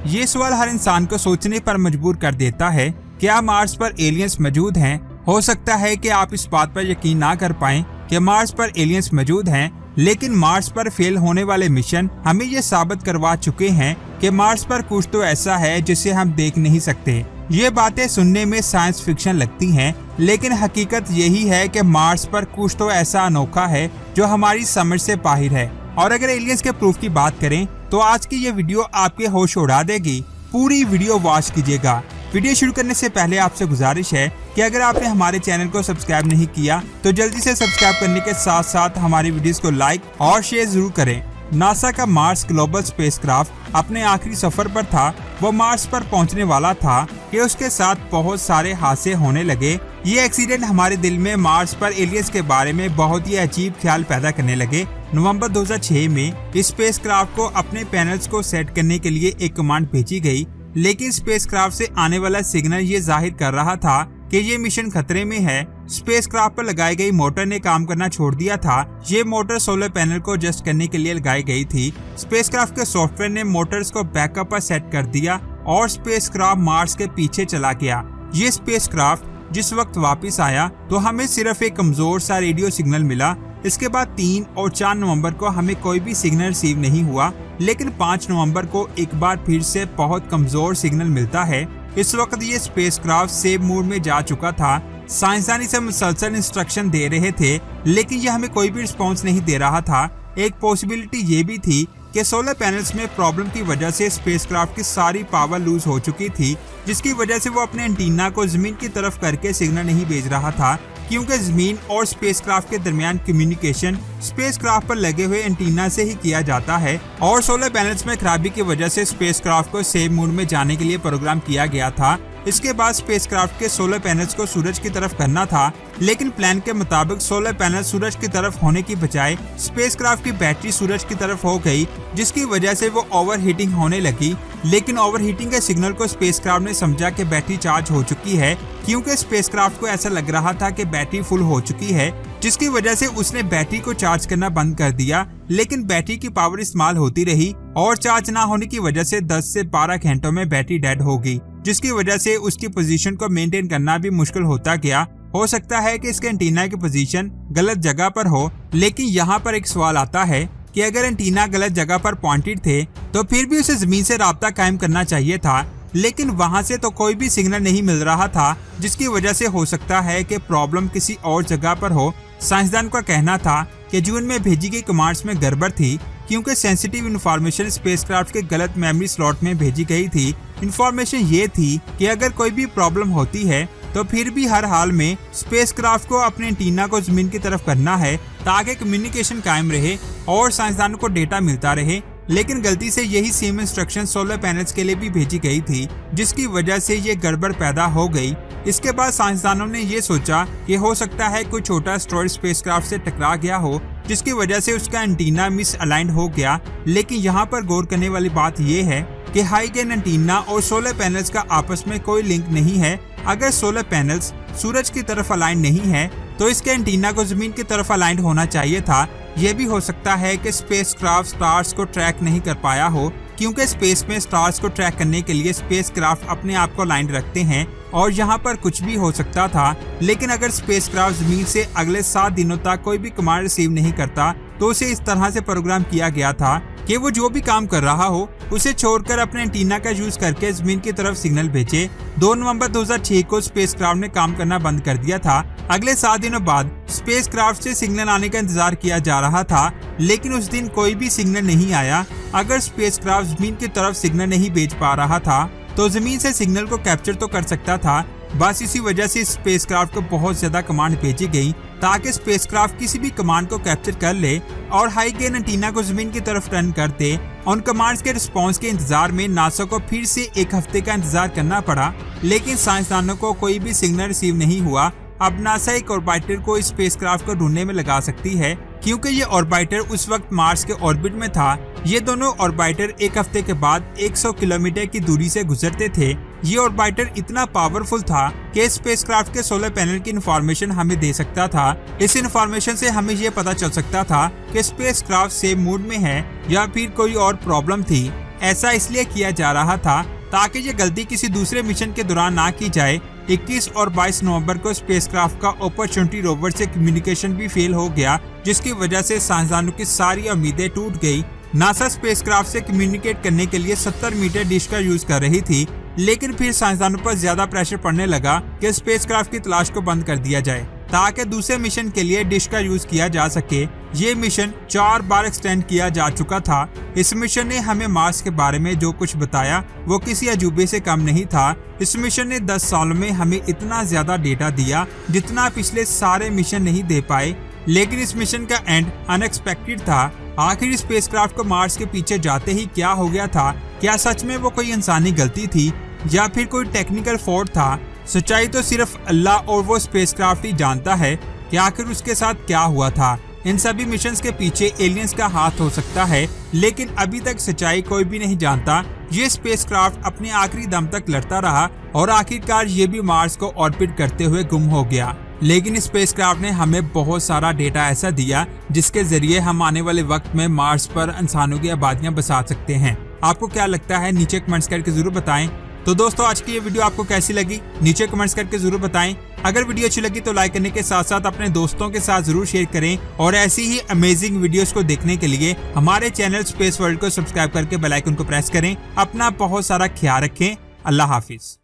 ये सवाल हर इंसान को सोचने पर मजबूर कर देता है। क्या मार्स पर एलियंस मौजूद हैं? हो सकता है कि आप इस बात पर यकीन ना कर पाएं कि मार्स पर एलियंस मौजूद हैं, लेकिन मार्स पर फेल होने वाले मिशन हमें ये साबित करवा चुके हैं कि मार्स पर कुछ तो ऐसा है जिसे हम देख नहीं सकते। ये बातें सुनने में साइंस फिक्शन लगती हैं, लेकिन हकीकत यही है कि मार्स पर कुछ तो ऐसा अनोखा है जो हमारी समझ से बाहर है। और अगर एलियंस के प्रूफ की बात करें तो आज की ये वीडियो आपके होश उड़ा देगी। पूरी वीडियो वॉच कीजिएगा। वीडियो शुरू करने से पहले आपसे गुजारिश है कि अगर आपने हमारे चैनल को सब्सक्राइब नहीं किया तो जल्दी से सब्सक्राइब करने के साथ साथ हमारी वीडियोस को लाइक और शेयर जरूर करें। नासा का मार्स ग्लोबल स्पेसक्राफ्ट अपने आखिरी सफर पर था। वो मार्स पर पहुंचने वाला था कि उसके साथ बहुत सारे हादसे होने लगे। ये एक्सीडेंट हमारे दिल में मार्स पर एलियंस के बारे में बहुत ही अजीब ख्याल पैदा करने लगे। नवंबर 2006 में इस स्पेसक्राफ्ट को अपने पैनल्स को सेट करने के लिए एक कमांड भेजी गई, लेकिन स्पेसक्राफ्ट से आने वाला सिग्नल ये जाहिर कर रहा था कि ये मिशन खतरे में है। स्पेसक्राफ्ट पर लगाई गई मोटर ने काम करना छोड़ दिया था। ये मोटर सोलर पैनल को एडजस्ट करने के लिए लगाई गई थी। स्पेसक्राफ्ट के सॉफ्टवेयर ने मोटर्स को बैकअप पर सेट कर दिया और स्पेसक्राफ्ट मार्स के पीछे चला गया। ये स्पेसक्राफ्ट जिस वक्त वापस आया तो हमें सिर्फ एक कमजोर सा रेडियो सिग्नल मिला। इसके बाद 3 और 4 नवंबर को हमें कोई भी सिग्नल रिसीव नहीं हुआ, लेकिन 5 नवंबर को एक बार फिर से बहुत कमजोर सिग्नल मिलता है। इस वक्त ये स्पेसक्राफ्ट सेव मोड में जा चुका था। साइंसदान इसे मुसलसल इंस्ट्रक्शन दे रहे थे, लेकिन ये हमें कोई भी रिस्पॉन्स नहीं दे रहा था। एक पॉसिबिलिटी ये भी थी कि सोलर पैनल्स में प्रॉब्लम की वजह से स्पेसक्राफ्ट की सारी पावर लूज हो चुकी थी, जिसकी वजह से वो अपने एंटीना को जमीन की तरफ करके सिग्नल नहीं भेज रहा था, क्योंकि जमीन और स्पेसक्राफ्ट के दरमियान कम्युनिकेशन स्पेसक्राफ्ट पर लगे हुए एंटीना से ही किया जाता है। और सोलर पैनल्स में खराबी की वजह से स्पेसक्राफ्ट को सेव मोड में जाने के लिए प्रोग्राम किया गया था। इसके बाद स्पेसक्राफ्ट के सोलर पैनल्स को सूरज की तरफ करना था, लेकिन प्लान के मुताबिक सोलर पैनल सूरज की तरफ होने की बजाय स्पेसक्राफ्ट की बैटरी सूरज की तरफ हो गई, जिसकी वजह से वो ओवरहीटिंग होने लगी। लेकिन ओवरहीटिंग के सिग्नल को स्पेसक्राफ्ट ने समझा कि बैटरी चार्ज हो चुकी है, क्योंकि स्पेसक्राफ्ट को ऐसा लग रहा था कि बैटरी फुल हो चुकी है, जिसकी वजह से उसने बैटरी को चार्ज करना बंद कर दिया। लेकिन बैटरी की पावर इस्तेमाल होती रही और चार्ज ना होने की वजह से 10 से 12 घंटों में बैटरी डेड हो गई, जिसकी वजह से उसकी पोजीशन को मेंटेन करना भी मुश्किल होता गया। हो सकता है कि इसके एंटीना की पोजीशन गलत जगह पर हो, लेकिन यहाँ पर एक सवाल आता है कि अगर एंटीना गलत जगह पर पॉइंटेड थे तो फिर भी उसे जमीन से राब्ता कायम करना चाहिए था, लेकिन वहां से तो कोई भी सिग्नल नहीं मिल रहा था, जिसकी वजह से हो सकता है कि प्रॉब्लम किसी और जगह पर हो। साइंसदान का कहना था कि जून में भेजी गई कमांड्स में गड़बड़ थी, क्योंकि सेंसिटिव इंफॉर्मेशन स्पेसक्राफ्ट के गलत मेमोरी स्लॉट में भेजी गई थी। इंफॉर्मेशन ये थी कि अगर कोई भी प्रॉब्लम होती है तो फिर भी हर हाल में स्पेसक्राफ्ट को अपने एंटीना को जमीन की तरफ करना है, ताकि कम्युनिकेशन कायम रहे और साइंसदानों को डेटा मिलता रहे। लेकिन गलती से यही सेम इंस्ट्रक्शन सोलर पैनल्स के लिए भी भेजी गई थी, जिसकी वजह से ये गड़बड़ पैदा हो गई। इसके बाद साइंसदानों ने ये सोचा कि हो सकता है कोई छोटा एस्टेरॉयड स्पेसक्राफ्ट से टकरा गया हो, जिसकी वजह से उसका एंटीना मिस अलाइंड हो गया। लेकिन यहाँ पर गौर करने वाली बात ये है कि हाई गेन एंटीना और सोलर पैनल्स का आपस में कोई लिंक नहीं है। अगर सोलर पैनल्स सूरज की तरफ अलाइन नहीं है तो इसके एंटीना को जमीन की तरफ अलाइन होना चाहिए था। यह भी हो सकता है कि स्पेसक्राफ्ट स्टार्स को ट्रैक नहीं कर पाया हो, क्योंकि स्पेस में स्टार्स को ट्रैक करने के लिए स्पेसक्राफ्ट अपने आप को अलाइन रखते हैं और यहाँ पर कुछ भी हो सकता था। लेकिन अगर स्पेसक्राफ्ट जमीन से अगले 7 दिनों तक कोई भी कमांड रिसीव नहीं करता तो उसे इस तरह से प्रोग्राम किया गया था कि वो जो भी काम कर रहा हो उसे छोड़कर अपने एंटीना का यूज करके जमीन की तरफ सिग्नल भेजे। 2 नवंबर 2006 को स्पेसक्राफ्ट ने काम करना बंद कर दिया था। अगले 7 दिनों बाद स्पेसक्राफ्ट से सिग्नल आने का इंतजार किया जा रहा था, लेकिन उस दिन कोई भी सिग्नल नहीं आया। अगर स्पेसक्राफ्ट जमीन की तरफ सिग्नल नहीं भेज पा रहा था तो जमीन से सिग्नल को कैप्चर तो कर सकता था। बस इसी वजह से स्पेसक्राफ्ट को बहुत ज्यादा कमांड भेजी गई, ताकि स्पेसक्राफ्ट किसी भी कमांड को कैप्चर कर ले और हाई गेन एंटीना को जमीन की तरफ टर्न कर दे। उन कमांड्स के रिस्पांस के इंतजार में नासा को फिर से 1 हफ्ते का इंतजार करना पड़ा, लेकिन साइंसदानों को कोई भी सिग्नल रिसीव नहीं हुआ। अब नासा एक ऑर्बिटर को इस स्पेसक्राफ्ट को ढूंढने में लगा सकती है, क्योंकि ये ऑर्बिटर उस वक्त मार्स के ऑर्बिट में था। ये दोनों ऑर्बिटर 1 हफ्ते के बाद 100 किलोमीटर की दूरी से गुजरते थे। ये ऑर्बिटर इतना पावरफुल था कि स्पेसक्राफ्ट के सोलर पैनल की इंफॉर्मेशन हमें दे सकता था। इस इंफॉर्मेशन से हमें ये पता चल सकता था कि स्पेसक्राफ्ट सेव मोड में है या फिर कोई और प्रॉब्लम थी। ऐसा इसलिए किया जा रहा था ताकि ये गलती किसी दूसरे मिशन के दौरान ना की जाए। 21 और 22 नवंबर को स्पेसक्राफ्ट का अपॉर्चुनिटी रोवर से कम्युनिकेशन भी फेल हो गया, जिसकी वजह से साइंसदानों की सारी उम्मीदें टूट गई। नासा स्पेसक्राफ्ट से कम्युनिकेट करने के लिए 70 मीटर डिश का यूज कर रही थी, लेकिन फिर साइंसदानों पर ज्यादा प्रेशर पड़ने लगा कि स्पेसक्राफ्ट की तलाश को बंद कर दिया जाए ताकि दूसरे मिशन के लिए डिश का यूज किया जा सके। ये मिशन 4 बार एक्सटेंड किया जा चुका था। इस मिशन ने हमें मार्स के बारे में जो कुछ बताया वो किसी अजूबे से कम नहीं था। इस मिशन ने 10 सालों में हमें इतना ज्यादा डेटा दिया जितना पिछले सारे मिशन नहीं दे पाए, लेकिन इस मिशन का एंड अनएक्सपेक्टेड था। आखिर स्पेसक्राफ्ट को मार्स के पीछे जाते ही क्या हो गया था? क्या सच में वो कोई इंसानी गलती थी या फिर कोई टेक्निकल फॉल्ट था? सच्चाई तो सिर्फ अल्लाह और वो स्पेसक्राफ्ट ही जानता है कि आखिर उसके साथ क्या हुआ था। इन सभी मिशंस के पीछे एलियंस का हाथ हो सकता है, लेकिन अभी तक सच्चाई कोई भी नहीं जानता। ये स्पेसक्राफ्ट अपने आखिरी दम तक लड़ता रहा और आखिरकार ये भी मार्स को ऑर्बिट करते हुए गुम हो गया। लेकिन स्पेसक्राफ्ट ने हमें बहुत सारा डेटा ऐसा दिया जिसके जरिए हम आने वाले वक्त में मार्स पर इंसानों की आबादियां बसा सकते हैं। आपको क्या लगता है? नीचे कमेंट्स करके जरूर बताएं। तो दोस्तों, आज की ये वीडियो आपको कैसी लगी? नीचे कमेंट्स करके जरूर बताएं। अगर वीडियो अच्छी लगी तो लाइक करने के साथ साथ अपने दोस्तों के साथ जरूर शेयर करें और ऐसी ही अमेजिंग वीडियोस को देखने के लिए हमारे चैनल स्पेस वर्ल्ड को सब्सक्राइब करके बेल आइकन को प्रेस करें। अपना बहुत सारा ख्याल रखें। अल्लाह हाफिज।